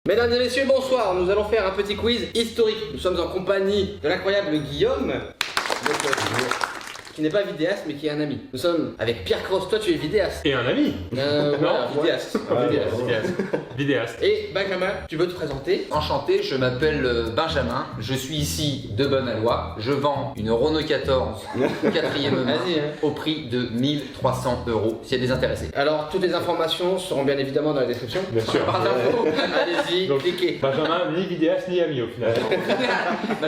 Mesdames et messieurs, bonsoir. Nous allons faire un petit quiz historique. Nous sommes en compagnie de l'incroyable Guillaume, qui n'est pas vidéaste mais qui est un ami. Nous sommes avec Pierre Cross. Toi, tu es vidéaste. Et un ami. Voilà, vidéaste. Vidéaste. Et Benjamin, tu veux te présenter? Enchanté, je m'appelle Benjamin, je suis ici de Bonne-Aloi, je vends une Renault 14 quatrième main Vas-y, hein. au prix de 1300 € s'il y a des intéressés. Alors, toutes les informations seront bien évidemment dans la description. Bien sûr. Par d'infos. Allez-y, Donc, cliquez. Benjamin, ni vidéaste ni ami au final.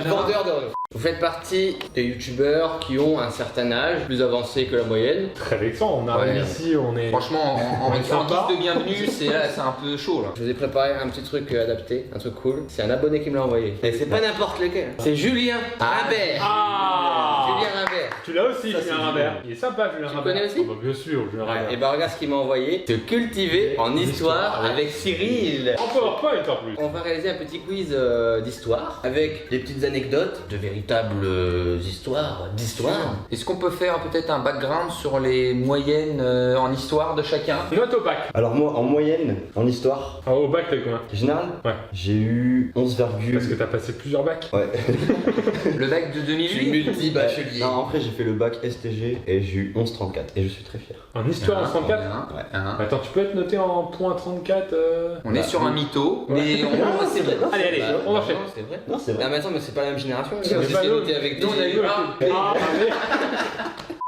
Vendeur de Renault. Vous faites partie des youtubeurs qui ont un certain âge, plus avancé que la moyenne. Très vexant, on arrive Ouais. ici, on est. Franchement, en On est guise sympa. de bienvenue, c'est un peu chaud là. Je vous ai préparé un petit truc adapté, un truc cool. C'est un abonné qui me l'a envoyé. Et c'est pas n'importe lequel. C'est Julien Rimbert. Ah Julien Rimbert. Tu l'as aussi, Julien Rimbert. Il est sympa, Julien Tu Rimbert. le connais aussi Ah bah, bien sûr, Julien Rimbert. Et bah regarde ce qu'il m'a envoyé. Te cultiver en histoire avec Cyril. En PowerPoint en plus. On va réaliser un petit quiz d'histoire avec des petites anecdotes, de véritables histoires d'histoire. Est-ce qu'on peut faire peut-être un background sur les moyennes en histoire de chacun? Note au bac. Alors moi, en moyenne, en histoire Ah, au bac, t'as eu combien? générale, Ouais. j'ai eu 11, Parce que t'as passé plusieurs bacs. ouais. Le bac de Je suis 2008? multi-bachelier. Non, après j'ai fait le bac STG et j'ai eu 11,34 et je suis très fier. En histoire, en 34. Ouais. Attends, tu peux être noté en point 34 On est sur un mytho, mais on c'est vrai. Allez, allez, Bah, on enchaîne. non, c'est vrai. Non, c'est vrai. Ah mais attends, mais c'est pas la même génération. C'est J'ai pas nous. noté avec Nous, on a eu Ah, mais-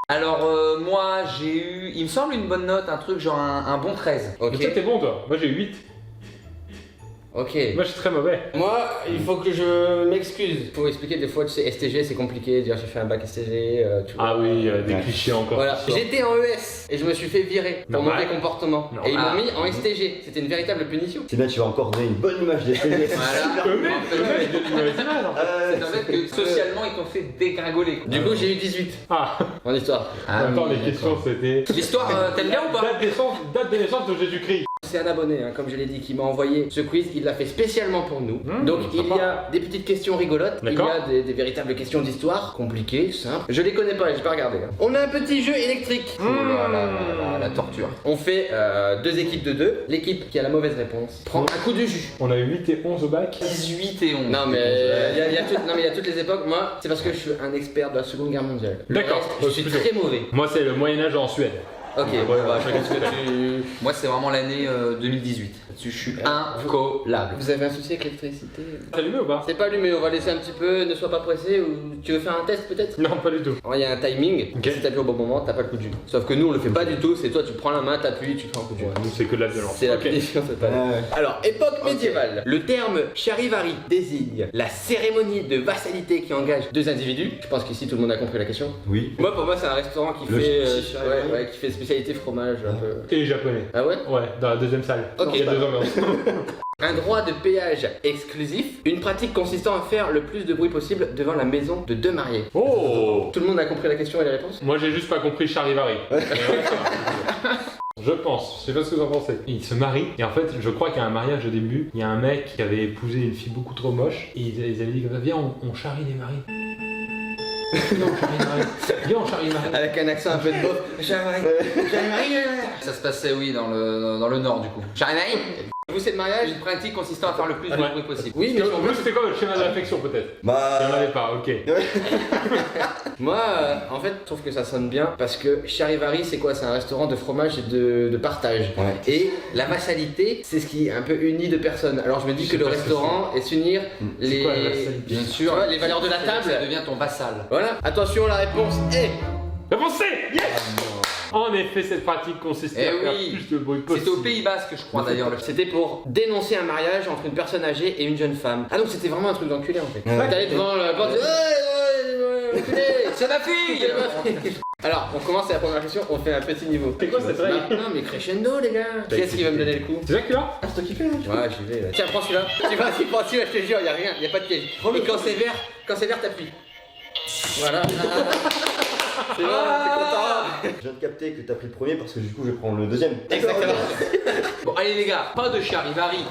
Alors moi j'ai eu, il me semble une bonne note, un truc genre un bon 13. Mais toi, Ok. t'es bon, toi. Moi, j'ai eu 8. Ok. Moi, je suis très mauvais. Moi, il faut que je m'excuse. Faut expliquer des fois, tu sais, STG c'est compliqué, dire j'ai fait un bac STG, tu vois. Ah oui, des Ouais. clichés encore. Voilà, plus forts. j'étais en ES et je me suis fait virer pour Normal. mauvais comportement. Normal. Et ils m'ont mis en STG, c'était une véritable punition. C'est bien, tu vas encore donner une bonne image des STG. Voilà. Le mec, il donne une mauvaise image, en fait. C'est un fait que socialement ils t'ont fait dégringoler quoi. Du coup, j'ai eu 18 Ah, en histoire. attends, oui, les questions, c'était. L'histoire, t'aimes bien ou pas? Date de naissance de Jésus-Christ. C'est un abonné, hein, comme je l'ai dit, qui m'a envoyé ce quiz. Il l'a fait spécialement pour nous. Donc il y a des petites questions rigolotes, il y D'accord. a des véritables questions d'histoire, compliquées, simples. Je les connais pas, j'ai pas regardé. Hein. On a un petit jeu électrique. Oh là là là là, la torture. On fait deux équipes de deux. L'équipe qui a la mauvaise réponse prend un coup de jus. On a eu 8 et 11 au bac. 18 et 11. Non mais il y a toutes les époques. Moi, c'est parce que je suis un expert de la Seconde Guerre mondiale. Le D'accord. reste, je suis Plutôt. très mauvais. Moi, c'est le Moyen-Âge en Suède. Ok, bon, bah, chacun ce que tu... Moi c'est vraiment l'année 2018. Là-dessus je suis incollable. Vous avez un souci avec l'électricité? T'as allumé ou pas? C'est pas allumé, on va laisser un petit peu, ne sois pas pressé, ou tu veux faire un test peut-être? Non, pas du tout. Il y a un timing, Ok. si t'appuies au bon moment, t'as pas le coup de jus. Sauf que nous on le fait pas du tout, c'est toi tu prends la main, t'appuies, tu fais un coup de jus. Ouais, nous, c'est que de la violence. C'est la Ok. punition, c'est pas Alors, époque médiévale. Le terme charivari désigne la cérémonie de vassalité qui engage deux individus. Je pense qu'ici tout le monde a compris la question. Oui. Moi pour moi c'est un restaurant qui Le fait charivari. ouais, qui fait spécialité fromage un peu. Et les Japonais. Ah ouais? Ouais, dans la deuxième salle. Ok. Il y a deux ambiances. Un droit de péage exclusif, une pratique consistant à faire le plus de bruit possible devant la maison de deux mariés. Oh! Tout le monde a compris la question et les réponses? Moi, j'ai juste pas compris Charivari. Je pense, je sais pas ce que vous en pensez. Ils se marient, et en fait, je crois qu'il y a un mariage au début. Il y a un mec qui avait épousé une fille beaucoup trop moche, et ils avaient dit comme ça: viens, on charrie les maris. Viens, on charrie les maris. Viens, on charrie les maris. Avec un accent un peu de beauf. Ça se passait oui dans le nord du coup. Charivari. Vous c'est le mariage? Une pratique consistant à faire le plus de Ouais. bruit possible. Oui, mais Vous, c'était quoi votre schéma de réflexion peut-être? Il y en Bah. avait pas, ok. moi, en fait, je trouve que ça sonne bien parce que Charivari, c'est quoi? C'est un restaurant de fromage et de partage. Ouais. Et la vassalité, c'est ce qui un peu unit deux personnes. Alors je me dis Je que sais le pas ce que restaurant est s'unir les. quoi, la vassalité? Bien Tu sûr. vois, les valeurs de la table. Ça devient ton vassal. Voilà. Attention, la réponse est. Réponse C! Yes! En effet, cette pratique consistait Eh à faire oui. plus de bruit possible. C'était au Pays Basque je crois d'ailleurs. C'était pour dénoncer un mariage entre une personne âgée et une jeune femme. Ah donc c'était vraiment un truc d'enculé en fait. Ouais. T'allais devant la porte, enculé. C'est ma fille. Alors, on commence à la première question, on fait un petit niveau. C'est quoi cette règle? Non mais crescendo les gars. Qui est-ce qui va me donner le coup? C'est ça que tu as? Ah, c'est toi qui fais là? Ouais, j'y vais là. Tiens, prends celui-là. Tu vas, tu prends celui-là, je te jure, y'a rien, y'a pas de piège. Et quand c'est vert, t'appuies. Voilà. C'est bon, c'est content. Je viens de capter que t'as pris le premier parce que du coup je prends le deuxième. Exactement. Bon allez les gars, pas de Charivari.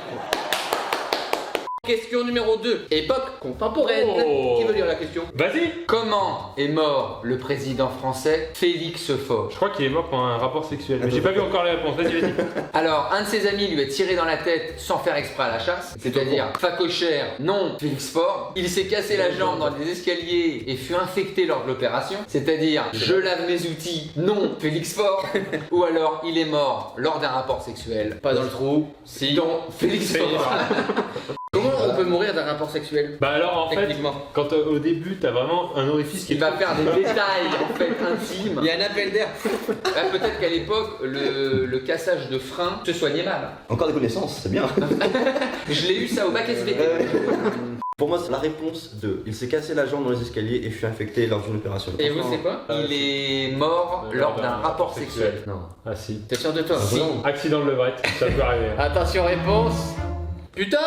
Question numéro 2. Époque contemporaine. Oh. Qui veut lire la question? Vas-y. Comment est mort le président français Félix Faure? Je crois qu'il est mort pendant un rapport sexuel, mais j'ai pas vu encore les réponses. Vas-y, vas-y. Alors, un de ses amis lui a tiré dans la tête sans faire exprès à la chasse, c'est-à-dire facochère, non Félix Faure. Il s'est cassé la jambe dans les escaliers et fut infecté lors de l'opération, c'est-à-dire je lave mes outils, non Félix Faure. Ou alors il est mort lors d'un rapport sexuel. Pas dans le trou. Si. Donc Félix Faure. Comment on peut mourir d'un rapport sexuel? Bah alors en fait, Techniquement. quand au début t'as vraiment un orifice qui Il va faire des détails en fait intimes. Il y a un appel d'air. Peut-être qu'à l'époque, le cassage de frein se soignait mal. Encore des connaissances, c'est bien. Je l'ai eu ça au bac SVT. Pour moi, c'est la réponse de il s'est cassé la jambe dans les escaliers et fut infecté lors d'une opération. Et vous, c'est quoi? Il est mort lors d'un rapport sexuel. Non. Ah si. T'es sûr de toi? Si. Accident de levrette, ça peut arriver. Attention, réponse. Putain!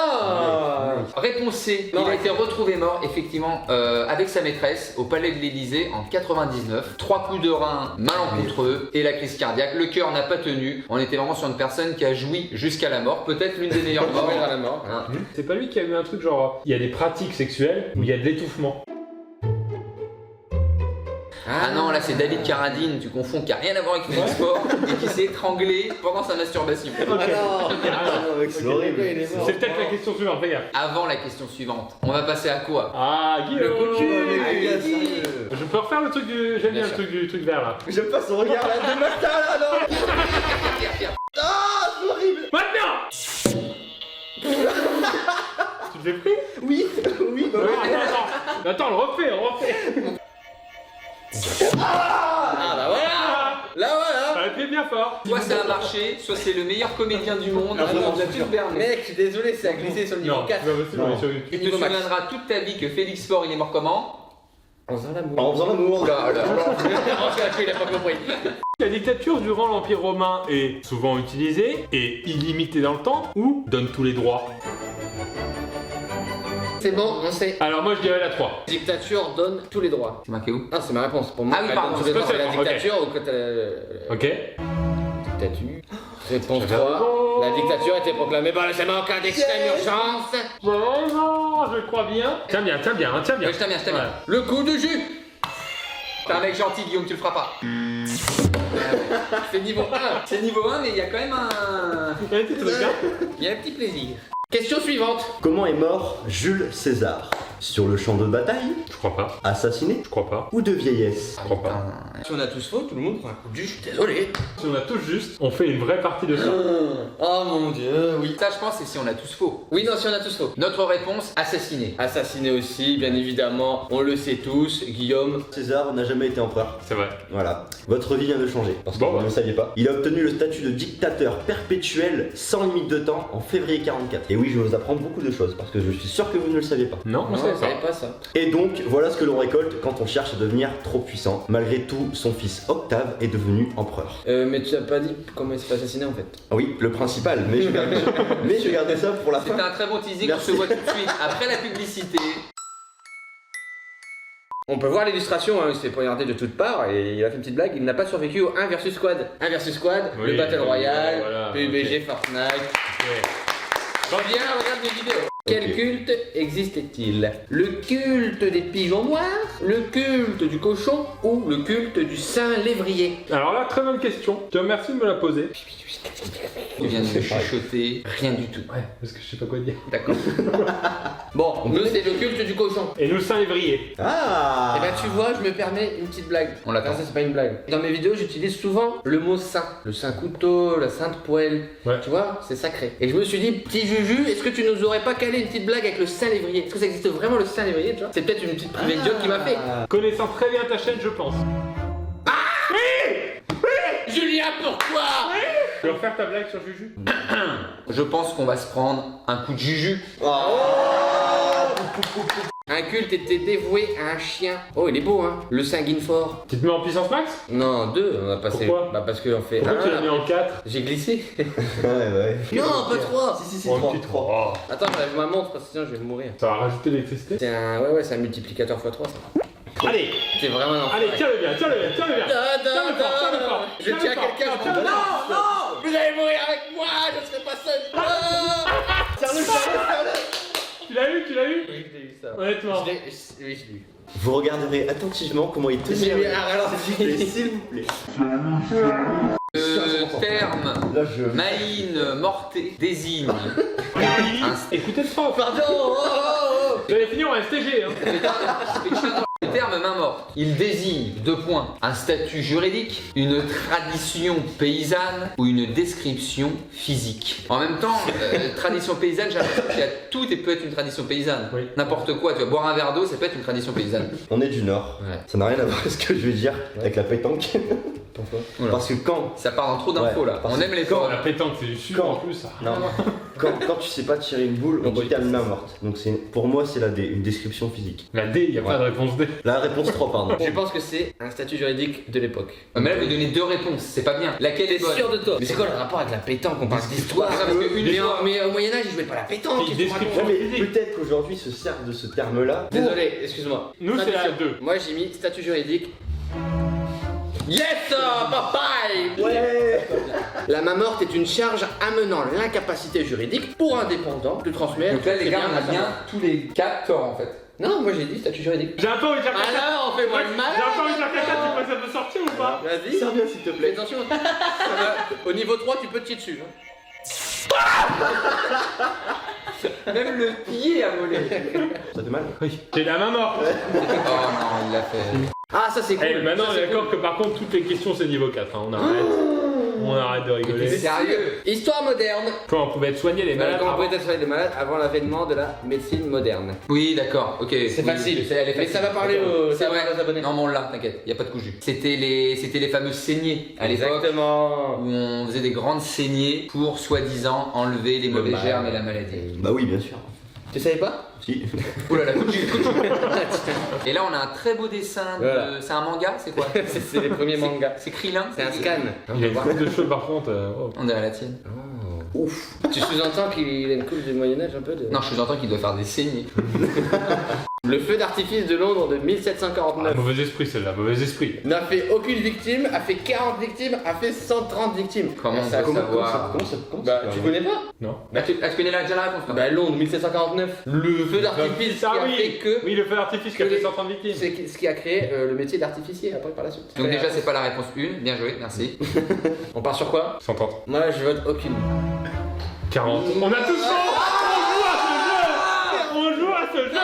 Réponse C, Non, il a été retrouvé mort effectivement avec sa maîtresse au palais de l'Élysée en 99. 3 coups de rein malencontreux et la crise cardiaque. Le cœur n'a pas tenu. On était vraiment sur une personne qui a joui jusqu'à la mort. Peut-être l'une des meilleures morts. Mourir à la mort. Hein. C'est pas lui qui a eu un truc genre il y a des pratiques sexuelles où il y a de l'étouffement. Ah non, là c'est David Carradine, tu confonds, qui a rien à voir avec Félix Faure et qui s'est étranglé pendant sa masturbation. Ah non! C'est horrible. Il est mort. C'est peut-être la question suivante, regarde. Avant la question suivante, on va passer à quoi? Ah Guillaume. Le coup de cul. Ah, gars, sérieux. Je peux refaire le truc du. J'aime bien le truc du truc vert là. J'aime pas son regard là, de matin là, non. Ah, c'est horrible. Maintenant. Tu te l'es pris? Oui, oui, bah oui. Attends, on le refait. Ah bah voilà! Là voilà! Ça a été bien fort. Soit ça a marché, soit c'est le meilleur comédien du monde. Ah, on non, a tout berné. Mec, je suis désolé, ça a glissé sur le niveau Non, 4. c'est pas possible, on est sur YouTube. Tu te Niveau max. souviendras toute ta vie que Félix Faure il est mort comment? En faisant l'amour. En faisant l'amour. Là, là. Il a pas compris. La dictature durant l'Empire romain est souvent utilisée et illimitée dans le temps ou donne tous les droits. C'est bon, on sait. Alors moi je dirais la 3. Dictature donne tous les droits. C'est marqué où? Ah, c'est ma réponse. Pour moi, Ah oui, elle pardon, donne tous les c'est droits, c'est la pas ça. dictature ou quand t'as Ok. dictature. Réponse J'avais 3. raison. La dictature a été proclamée par le Sénat en cas d'extrême urgence. Non, je crois bien. Tiens bien. Ouais, je t'aime bien, je t'aime bien. Le coup de jus. T'es un mec gentil, Guillaume, tu le feras pas. C'est niveau 1. C'est niveau 1, mais il y a quand même un. Ouais, tu te regardes. Il y a un petit plaisir. Question suivante. Comment est mort Jules César? Sur le champ de bataille? Je crois pas. Assassiné? Je crois pas. Ou de vieillesse? Je crois pas. Si on a tous faux, tout le monde prend un coup de jus. Je suis désolé. Si on a tous juste, on fait une vraie partie de ça. Oh mon dieu, oui. Ça, je pense, c'est si on a tous faux. Oui, non, si on a tous faux. Notre réponse, assassiné. Assassiné aussi, bien évidemment. On le sait tous. Guillaume. César n'a jamais été empereur. C'est vrai. Voilà. Votre vie vient de changer, parce que Bon, vous bah. ne le saviez pas. Il a obtenu le statut de dictateur perpétuel sans limite de temps en février 44. Et oui, je vous apprends beaucoup de choses, parce que je suis sûr que vous ne le saviez pas. Non, on Non, savait je savais pas. pas ça. Et donc, voilà ce que l'on récolte quand on cherche à devenir trop puissant. Malgré tout, son fils Octave est devenu empereur. Mais tu n'as pas dit comment il s'est fait assassiner en fait. Ah oui, le principal, mais je gardais ça pour la fin. C'était un très bon teasing, on Merci. se voit tout de suite après la publicité. On peut voir l'illustration, hein, il s'est poignardé de toutes parts et il a fait une petite blague, il n'a pas survécu au 1 vs Squad. 1 vs Squad, Oui, le Battle oui, Royale, voilà, PUBG, Fortnite. Reviens, regarde les vidéos. Quel Ok. culte existait-il? Le culte des pigeons noirs, le culte du cochon ou le culte du saint lévrier? Alors là, très bonne question. Je te remercie de me la poser. Tu viens de me chuchoter, rien du tout. Ouais, parce que je sais pas quoi dire. D'accord. Bon, nous c'est le culte du cochon. Et nous, Saint-Évrier. Ah Et ben tu vois, je me permets une petite blague. On l'attend. Ça c'est pas une blague. Dans mes vidéos, j'utilise souvent le mot saint. Le saint couteau, la sainte poêle. Ouais. Tu vois, c'est sacré. Et je me suis dit, petit Juju, est-ce que tu nous aurais pas calé une petite blague avec le saint lévrier? Est-ce que ça existe vraiment le saint lévrier, tu vois? C'est peut-être une petite private joke qui m'a fait. Connaissant très bien ta chaîne, je pense. Julien, pourquoi? Tu veux refaire ta blague sur Juju? Je pense qu'on va se prendre un coup de juju. Un culte était dévoué à un chien. Oh, il est beau, hein? Le sanguine fort. Tu te mets en puissance max? Non, 2, on a passé. Pourquoi? Bah parce qu'on fait Pourquoi tu l'as mis un. en 4? J'ai glissé. Ouais. Non, pas 3. Si, Oh, 3. petit 3. Attends, j'enlève ma montre parce que sinon je vais mourir. Ça va rajouter l'électricité? C'est un. Ouais, c'est un multiplicateur x3 ça. Allez, C'est vraiment un enfer. allez, tiens-le bien. Tiens-le fort. Je tiens quelqu'un, je Tiens-le non, fort. non, vous allez mourir avec moi, je serai pas seul. Tu l'as eu, tu l'as eu? Oui, je l'ai eu ça. Honnêtement. Oui, je l'ai eu. Vous regarderez attentivement comment il J'ai mis tenait. un ralenti. S'il vous plaît. Le terme Là, je. Maïne mortée désigne. Écoutez le prof. Pardon. Oh. Vous allez finir en STG. Hein. Le terme main morte, il désigne, deux points, un statut juridique, une tradition paysanne ou une description physique. En même temps, tradition paysanne, j'ai l'impression qu'il y a tout et peut être une tradition paysanne. Oui. N'importe quoi, tu vas boire un verre d'eau, ça peut être une tradition paysanne. On est du Nord. Ouais. Ça n'a rien à voir avec ce que je vais dire avec la pétanque. Pourquoi? Voilà. Parce que quand. Ça part dans trop d'infos Ouais, là. parce On aime les quand- forts. La pétanque, c'est du sud Quand en plus. Ça. Non, quand tu sais pas tirer une boule, on dit t'as une main morte. Donc pour moi, c'est la D, une description physique. La D, il n'y a pas de réponse D. La réponse 3, pardon. Je pense que c'est un statut juridique de l'époque. Mais là, vous donnez deux réponses, c'est pas bien. Laquelle est T'es bonne? sûr de toi? Mais c'est quoi le rapport avec la pétanque? On parle d'histoire. Parce que une Mais au Moyen-Âge, ils jouaient pas à la pétanque. C'est une qu'est-ce que tu description. racontes? Ouais, mais peut-être qu'aujourd'hui se servent de ce terme-là. Désolé, excuse-moi. Nous, c'est la Tradition. 2. Moi, j'ai mis statut juridique. Yes, papaye! Ouais. La main morte est une charge amenant l'incapacité juridique pour un dépendant de transmettre. Donc là, les très gars, bien on à a sa bien main. tous les quatre torts en fait. Non, moi j'ai dit statut juridique. J'ai un peu envie de faire caca. Alors, fais-moi le mal. J'ai un peu envie de faire caca, tu crois que ça peut sortir ou pas? Vas-y. Sers bien, s'il te Fais plaît. attention. Ça va. Au niveau 3, tu peux te chier dessus. hein. Même le pied a volé. Ça fait mal. Oui. J'ai la main morte. Oh non, il l'a fait. Ah, ça c'est cool. Eh, maintenant, Ça, on c'est est d'accord que par contre, toutes les questions, c'est niveau 4. Hein. On arrête. On arrête de T'es rigoler. sérieux? Histoire moderne. Quand on pouvait être soigné les malades. Comment avant. peut être soigner les malades avant l'avènement de la médecine moderne? Oui, d'accord, ok. C'est Oui, facile. je sais, elle est Mais facile. ça va parler aux, C'est ça va vrai. parler aux abonnés. Non, mais on l'a, t'inquiète, y a pas de coup jus. C'était les fameuses saignées à l'époque. Exactement. Où on faisait des grandes saignées pour soi-disant enlever les mauvais mal. germes et la maladie. Bah oui, bien sûr. Tu savais pas? Si. Oh là là, coup de jus, coup de jus. Et là, on a un très beau dessin. Voilà. C'est un manga, c'est quoi? C'est les premiers mangas. C'est Krillin. C'est un scan. Il a une coupe de cheveux par contre. Oh. On dirait la tienne. Ouf. Tu sous-entends qu'il a une coupe du Moyen-Âge un peu de... Non, je sous-entends qu'il doit faire des saignées. Le feu d'artifice de Londres de Ah, 1749 mauvais esprit celle-là, mauvais esprit. n'a fait aucune victime, a fait 40 victimes, a fait 130 victimes. Comment on ça, peut savoir? Bah, tu connais pas? Non. Bah, tu connais déjà la réponse, toi? Bah, Londres 1749. Le feu d'artifice qui Ah a oui. fait que... Oui, le feu d'artifice qui a fait 130 victimes. C'est ce qui a créé le métier d'artificier après par la suite. Donc déjà, c'est pas la réponse 1. Bien joué, merci. On part sur quoi? 130. Moi, je vote aucune. 40. On a tous faux. On joue à ce jeu.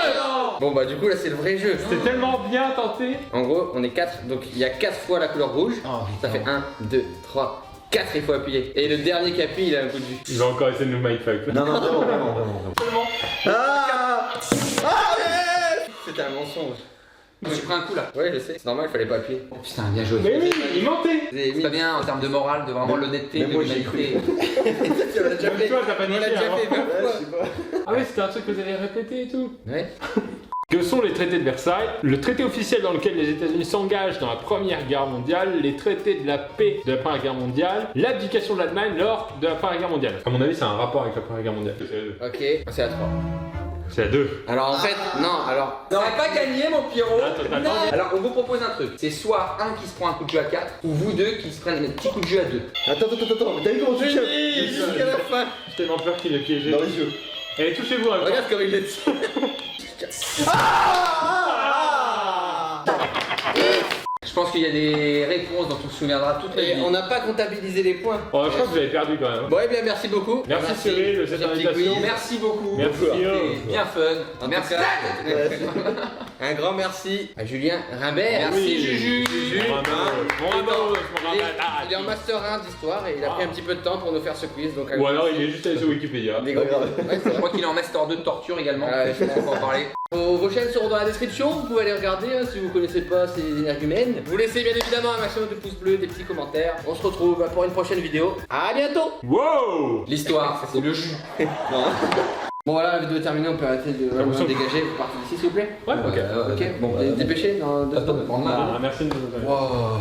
Bon, bah, du coup, là, c'est le vrai jeu. C'est tellement bien tenté. En gros, on est 4, donc il y a 4 fois la couleur rouge. Ça fait 1, 2, 3, 4, il faut appuyer. Et le dernier qui appuie, il a un coup de vue. Il va encore essayer de nous mindfuck. Non, non, vraiment. Ah. C'était un mensonge. Je me suis pris un coup là. Ouais, je sais, c'est normal, il fallait pas appuyer. Oh putain, bien joué. Mais oui, il mentait. C'est pas bien en termes de morale, de vraiment l'honnêteté, mais de moi, j'y ai l'humanité. On l'a déjà Mais toi, t'as pas On l'a niqué déjà avant. fait 20 Ouais, fois. je sais pas. Ah oui, c'était un truc que vous avez répété et tout. Ouais. Que sont les traités de Versailles? Le traité officiel dans lequel les États-Unis s'engagent dans la Première Guerre mondiale, les traités de la paix de la Première Guerre mondiale, l'abdication de l'Allemagne lors de la Première Guerre mondiale. À mon avis, c'est un rapport avec la Première Guerre mondiale. Ok, c'est à 3. C'est la 2. Alors en fait, non, alors. T'aurais pas gagné mon Pierrot. Là, totalement. Alors on vous propose un truc, c'est soit un qui se prend un coup de jeu à 4, ou vous deux qui se prennent un petit coup de jeu à 2. Attends, mais t'as vu comment tu tiens Jusqu'à la fin. J'ai tellement peur qu'il ait piégé. Dans les yeux. Allez, touchez-vous un peu. Regarde comme il le tient. Je pense qu'il y a des réponses dont on se souviendra toute la Et vie. on n'a pas comptabilisé les points. Oh, je crois que vous avez perdu quand même. Bon, eh bien, merci beaucoup. Merci Cyril de cette pour ce petit invitation. quiz. Merci beaucoup. Merci, C'était Guillaume. bien fun. En tout Merci. cas, un grand merci à Julien Rimbert. Merci, Juju. Mon Ramos, mon Ramos, mon Il est, Ramos. il est en master 1 d'histoire et il a pris un petit peu de temps pour nous faire ce quiz. Donc, Ou alors il est juste allé sur Wikipédia. Des gros- Pas grave. Ouais, c'est Je vrai. crois qu'il est en master 2 de torture également. Ah ouais, je On va en parler. Vos chaînes seront dans la description, vous pouvez aller regarder hein, si vous connaissez pas ces énergumènes. Vous laissez bien évidemment un maximum de pouces bleus, des petits commentaires. On se retrouve pour une prochaine vidéo. À bientôt. Wow! L'histoire, c'est le jus. Bon voilà, la vidéo est terminée, on peut arrêter de Ah, bon, ça- dégager. Vous partez d'ici s'il vous plaît. Ouais, ok. Ok, bon, dépêchez dans 2 secondes. Attends, prendre mal. Ah, merci de nous avoir. Wow.